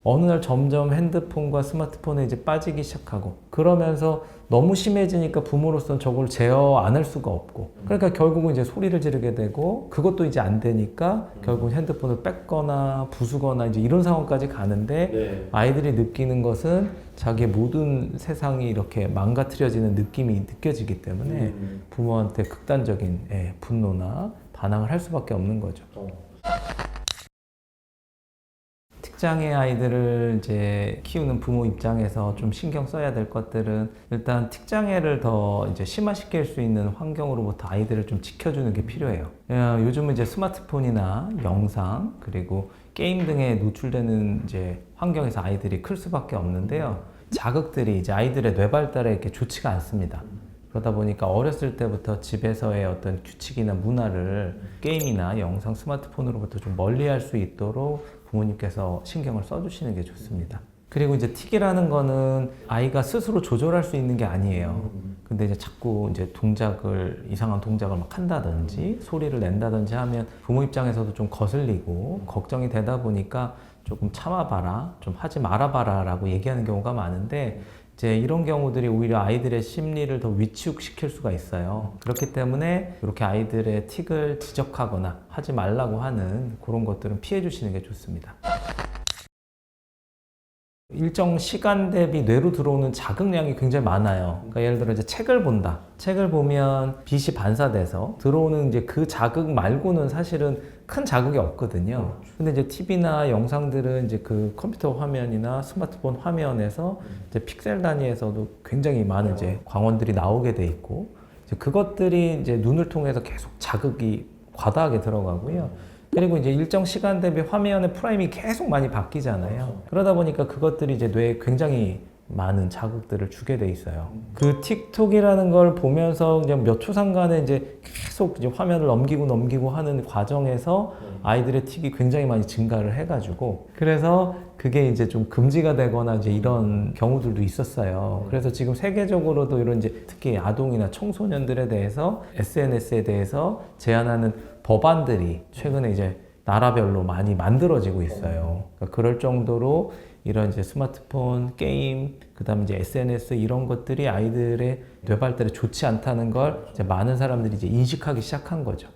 어느 날 점점 핸드폰과 스마트폰에 이제 빠지기 시작하고 그러면서 너무 심해지니까 부모로서는 저걸 제어 안 할 수가 없고 그러니까 결국은 이제 소리를 지르게 되고 그것도 이제 안 되니까 결국은 핸드폰을 뺏거나 부수거나 이제 이런 상황까지 가는데 아이들이 느끼는 것은 자기의 모든 세상이 이렇게 망가뜨려지는 느낌이 느껴지기 때문에 부모한테 극단적인 분노나 반항을 할 수밖에 없는 거죠. 특장의 아이들을 이제 키우는 부모 입장에서 좀 신경 써야 될 것들은 일단 특장애를 더 이제 심화시킬 수 있는 환경으로부터 아이들을 좀 지켜주는 게 필요해요. 요즘은 이제 스마트폰이나 영상 그리고 게임 등에 노출되는 이제 환경에서 아이들이 클 수밖에 없는데요. 자극들이 이제 아이들의 뇌 발달에 이렇게 좋지가 않습니다. 그러다 보니까 어렸을 때부터 집에서의 어떤 규칙이나 문화를 게임이나 영상, 스마트폰으로부터 좀 멀리할 수 있도록 부모님께서 신경을 써주시는 게 좋습니다. 그리고 이제 틱이라는 거는 아이가 스스로 조절할 수 있는 게 아니에요. 근데 이제 자꾸 이제 이상한 동작을 막 한다든지 소리를 낸다든지 하면 부모 입장에서도 좀 거슬리고 걱정이 되다 보니까 조금 참아봐라, 좀 하지 말아봐라 라고 얘기하는 경우가 많은데 이제 이런 경우들이 오히려 아이들의 심리를 더 위축시킬 수가 있어요. 그렇기 때문에 이렇게 아이들의 틱을 지적하거나 하지 말라고 하는 그런 것들은 피해 주시는 게 좋습니다. 일정 시간 대비 뇌로 들어오는 자극량이 굉장히 많아요. 그러니까 예를 들어 이제 책을 본다. 책을 보면 빛이 반사돼서 들어오는 이제 그 자극 말고는 사실은 큰 자극이 없거든요. 근데 이제 TV나 영상들은 이제 그 컴퓨터 화면이나 스마트폰 화면에서 이제 픽셀 단위에서도 굉장히 많은 이제 광원들이 나오게 돼 있고 이제 그것들이 이제 눈을 통해서 계속 자극이 과다하게 들어가고요. 그리고 이제 일정 시간 대비 화면의 프레임이 계속 많이 바뀌잖아요. 그러다 보니까 그것들이 이제 뇌에 굉장히 많은 자극들을 주게 돼 있어요. 그 틱톡이라는 걸 보면서 그냥 몇 초 상간에 이제 계속 이제 화면을 넘기고 하는 과정에서 아이들의 틱이 굉장히 많이 증가를 해가지고 그래서 그게 이제 좀 금지가 되거나 이제 이런 경우들도 있었어요. 그래서 지금 세계적으로도 이런 이제 특히 아동이나 청소년들에 대해서 SNS에 대해서 제한하는 법안들이 최근에 이제 나라별로 많이 만들어지고 있어요. 그러니까 그럴 정도로 이런 이제 스마트폰, 게임, 그 다음에 이제 SNS 이런 것들이 아이들의 뇌 발달에 좋지 않다는 걸 이제 많은 사람들이 이제 인식하기 시작한 거죠.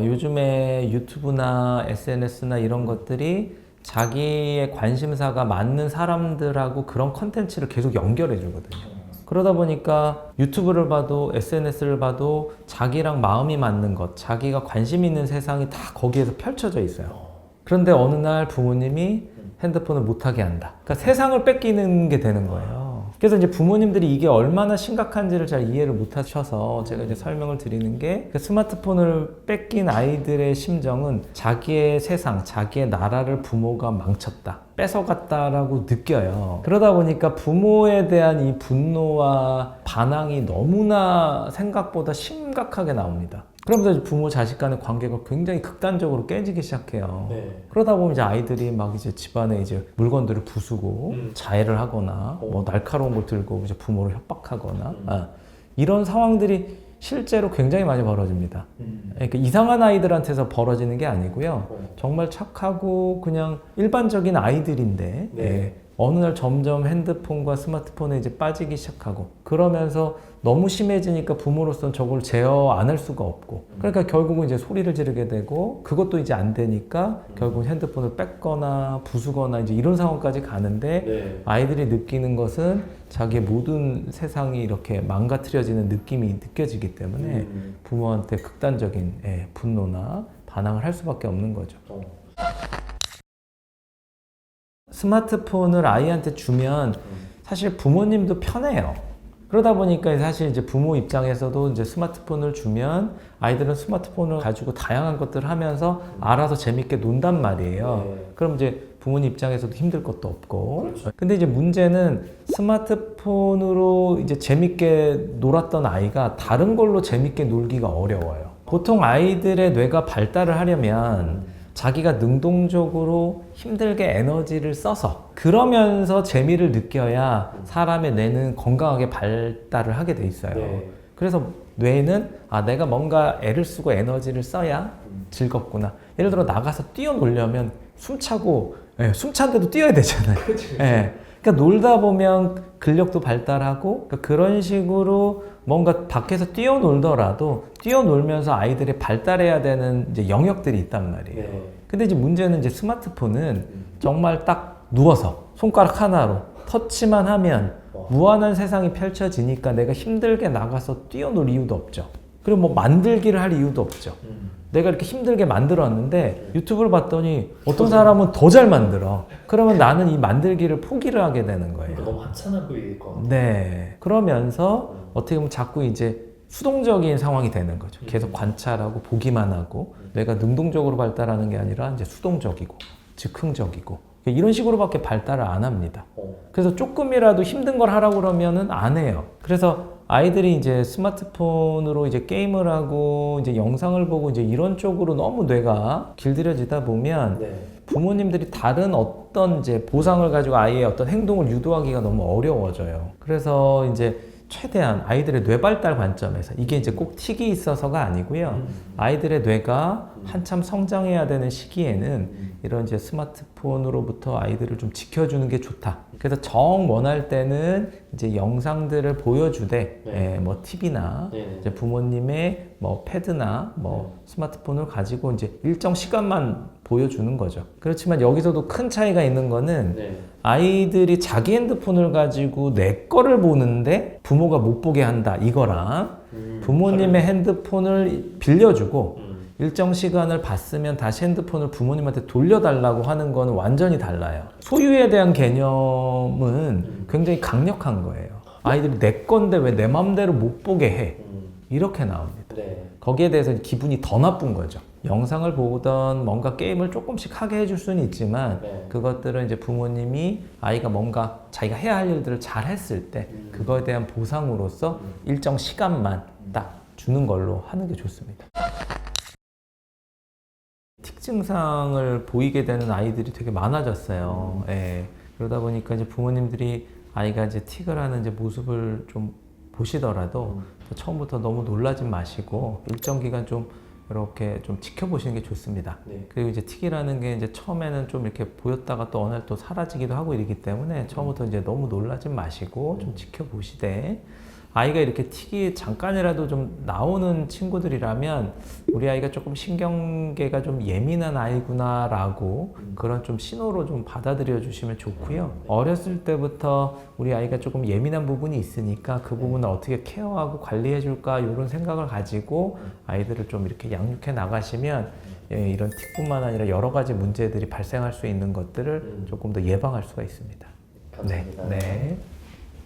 요즘에 유튜브나 SNS나 이런 것들이 자기의 관심사가 맞는 사람들하고 그런 컨텐츠를 계속 연결해 주거든요. 그러다 보니까 유튜브를 봐도 SNS를 봐도 자기랑 마음이 맞는 것, 자기가 관심 있는 세상이 다 거기에서 펼쳐져 있어요. 그런데 어느 날 부모님이 핸드폰을 못하게 한다. 그러니까 세상을 뺏기는 게 되는 거예요. 그래서 이제 부모님들이 이게 얼마나 심각한지를 잘 이해를 못 하셔서 제가 이제 설명을 드리는 게 스마트폰을 뺏긴 아이들의 심정은 자기의 세상, 자기의 나라를 부모가 망쳤다. 뺏어갔다라고 느껴요. 그러다 보니까 부모에 대한 이 분노와 반항이 너무나 생각보다 심각하게 나옵니다. 그러면서 부모 자식 간의 관계가 굉장히 극단적으로 깨지기 시작해요. 그러다 보면 이제 아이들이 막 이제 집안에 이제 물건들을 부수고 자해를 하거나 뭐 날카로운 걸 들고 이제 부모를 협박하거나 이런 상황들이 실제로 굉장히 많이 벌어집니다. 그러니까 이상한 아이들한테서 벌어지는 게 아니고요. 정말 착하고 그냥 일반적인 아이들인데 어느 날 점점 핸드폰과 스마트폰에 이제 빠지기 시작하고 그러면서 너무 심해지니까 부모로서는 저걸 제어 안 할 수가 없고 그러니까 결국은 이제 소리를 지르게 되고 그것도 이제 안 되니까 결국은 핸드폰을 뺏거나 부수거나 이제 이런 상황까지 가는데 아이들이 느끼는 것은 자기의 모든 세상이 이렇게 망가뜨려지는 느낌이 느껴지기 때문에 부모한테 극단적인 분노나 반항을 할 수밖에 없는 거죠. 스마트폰을 아이한테 주면 사실 부모님도 편해요. 그러다 보니까 사실 이제 부모 입장에서도 이제 스마트폰을 주면 아이들은 스마트폰을 가지고 다양한 것들을 하면서 알아서 재밌게 논단 말이에요. 그럼 이제 부모님 입장에서도 힘들 것도 없고. 근데 이제 문제는 스마트폰으로 이제 재밌게 놀았던 아이가 다른 걸로 재밌게 놀기가 어려워요. 보통 아이들의 뇌가 발달을 하려면 자기가 능동적으로 힘들게 에너지를 써서 그러면서 재미를 느껴야 사람의 뇌는 건강하게 발달을 하게 돼 있어요. 그래서 뇌는 내가 뭔가 애를 쓰고 에너지를 써야 즐겁구나. 예를 들어 나가서 뛰어놀려면 숨차고 예, 숨찬데도 뛰어야 되잖아요. 예. 그러니까 놀다 보면 근력도 발달하고 그러니까 그런 식으로 뭔가 밖에서 뛰어놀더라도 뛰어놀면서 아이들이 발달해야 되는 이제 영역들이 있단 말이에요. 네. 근데 이제 문제는 이제 스마트폰은 정말 딱 누워서 손가락 하나로 터치만 하면 무한한 세상이 펼쳐지니까 내가 힘들게 나가서 뛰어놀 이유도 없죠. 그리고 뭐 만들기를 할 이유도 없죠. 내가 이렇게 힘들게 만들었는데 유튜브를 봤더니 어떤 사람은 더 잘 만들어. 그러면 나는 이 만들기를 포기를 하게 되는 거예요. 그러니까 너무 하찮아 보일 것 같아요. 네. 그러면서 어떻게 보면 자꾸 이제 수동적인 상황이 되는 거죠. 계속 관찰하고 보기만 하고 내가 능동적으로 발달하는 게 아니라 이제 수동적이고 즉흥적이고 이런 식으로밖에 발달을 안 합니다. 그래서 조금이라도 힘든 걸 하라고 그러면은 안 해요. 그래서 아이들이 이제 스마트폰으로 이제 게임을 하고 이제 영상을 보고 이제 이런 쪽으로 너무 뇌가 길들여지다 보면 네. 부모님들이 다른 어떤 이제 보상을 가지고 아이의 어떤 행동을 유도하기가 너무 어려워져요. 그래서 이제 최대한 아이들의 뇌 발달 관점에서 이게 이제 꼭 틱이 있어서가 아니고요. 아이들의 뇌가 한참 성장해야 되는 시기에는 이런 이제 스마트폰으로부터 아이들을 좀 지켜주는 게 좋다. 그래서 정 원할 때는 이제 영상들을 보여주되, 네. 뭐 TV나 네. 이제 부모님의 뭐 패드나 뭐 스마트폰을 가지고 이제 일정 시간만 보여주는 거죠. 그렇지만 여기서도 큰 차이가 있는 거는 네. 아이들이 자기 핸드폰을 가지고 내 거를 보는데 부모가 못 보게 한다 이거랑 부모님의 핸드폰을 빌려주고 일정 시간을 봤으면 다시 핸드폰을 부모님한테 돌려달라고 하는 거는 완전히 달라요. 소유에 대한 개념은 굉장히 강력한 거예요. 아이들이 내 건데 왜 내 맘대로 못 보게 해? 이렇게 나옵니다. 네. 거기에 대해서 기분이 더 나쁜 거죠. 영상을 보던 뭔가 게임을 조금씩 하게 해줄 수는 있지만 네. 그것들은 이제 부모님이 아이가 뭔가 자기가 해야 할 일들을 잘 했을 때 그거에 대한 보상으로서 일정 시간만 딱 주는 걸로 하는 게 좋습니다. 틱 증상을 보이게 되는 아이들이 되게 많아졌어요. 예. 그러다 보니까 이제 부모님들이 아이가 이제 틱을 하는 이제 모습을 좀 보시더라도 처음부터 너무 놀라지 마시고 일정 기간 좀 이렇게 좀 지켜보시는 게 좋습니다. 네. 그리고 이제 틱이라는 게 이제 처음에는 좀 이렇게 보였다가 또 어느 날 또 사라지기도 하고 이러기 때문에 처음부터 이제 너무 놀라지 마시고 좀 지켜보시되 아이가 이렇게 틱이 잠깐이라도 좀 나오는 친구들이라면 우리 아이가 조금 신경계가 좀 예민한 아이구나라고 그런 좀 신호로 좀 받아들여 주시면 좋고요. 어렸을 때부터 우리 아이가 조금 예민한 부분이 있으니까 그 부분을 어떻게 케어하고 관리해 줄까 이런 생각을 가지고 아이들을 좀 이렇게 양육해 나가시면 이런 틱뿐만 아니라 여러 가지 문제들이 발생할 수 있는 것들을 조금 더 예방할 수가 있습니다. 감사합니다. 네.